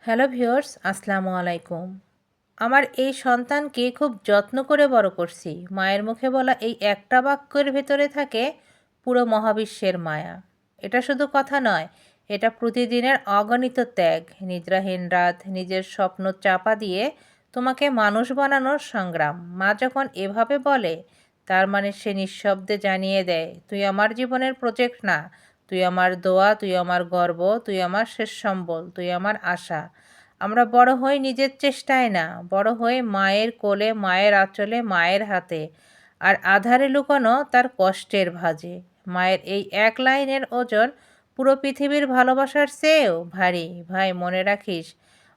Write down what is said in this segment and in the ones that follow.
Hello viewers, আসসালামু আলাইকুম। আমার এই সন্তানকে খুব যত্ন করে বড় করছি। মায়ের মুখে বলা এই একটা বাক্যের ভেতরে থাকে পুরো মহাবিশ্বের মায়া। এটা শুধু কথা নয়, এটা প্রতিদিনের অগণিত ত্যাগ, নিদ্রাহীন রাত, নিজের স্বপ্ন চাপা দিয়ে তোমাকে মানুষ বানানোর সংগ্রাম। মা যখন এভাবে বলে, তার মানে সে নিঃশব্দে জানিয়ে দেয়, তুই আমার জীবনের প্রজেক্ট না, তুই আমার দোয়া, তুই আমার গর্ব, তুই আমার শেষ সম্বল, তুই আমার আশা। আমরা বড় হই নিজের চেষ্টায় না, বড় হই মায়ের কোলে, মায়ের আঁচলে, মায়ের হাতে, আর আঁধারে লুকানো তার কষ্টের ভাঁজে। মায়ের এই এক লাইনের ওজন পুরো পৃথিবীর ভালোবাসার চেয়েও ভারী। ভাই, মনে রাখিস,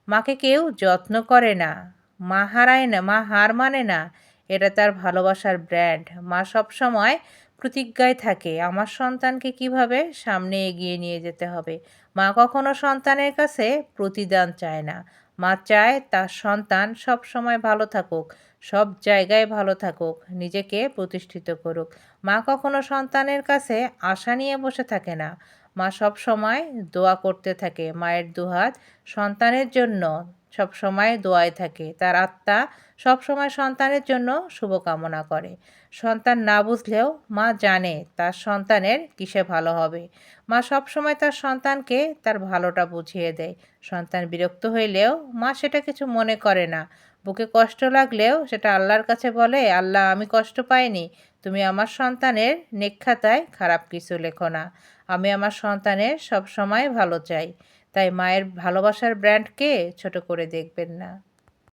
মাকে কেউ যত্ন করে না, মা হারায় না, মা হার মানে না, এটা তার ভালোবাসার ব্র্যান্ড। মা সবসময় প্রতিজ্ঞায় থাকে আমার সন্তানকে কিভাবে সামনে এগিয়ে নিয়ে যেতে হবে। মা কখনো সন্তানের কাছে প্রতিদান চায় না। মা চায় তার সন্তান সব সময় ভালো থাকুক, সব জায়গায় ভালো থাকুক, নিজেকে প্রতিষ্ঠিত করুক। মা কখনো সন্তানের কাছে আশা নিয়ে বসে থাকে না। মা সব সময় দোয়া করতে থাকে। মায়ের দুহাত সন্তানের জন্য সব সময় দোয়ায় থাকে। তার আত্মা সব সময় সন্তানের জন্য শুভকামনা করে। সন্তান না বুঝলেও মা জানে তার সন্তানের কিসে ভালো হবে। মা সবসময় তার সন্তানকে তার ভালোটা বুঝিয়ে দেয়। সন্তান বিরক্ত হইলেও মা সেটা কিছু মনে করে না। বুকে কষ্ট লাগলেও সেটা আল্লাহর কাছে বলে, আল্লাহ, আমি কষ্ট পাইনি, তুমি আমার সন্তানের নেক-খাতায় খারাপ কিছু লেখো না। আমি আমার সন্তানের সবসময় ভালো চাই। তাই মায়ের ভালোবাসার ব্র্যান্ডকে ছোট করে দেখবেন না।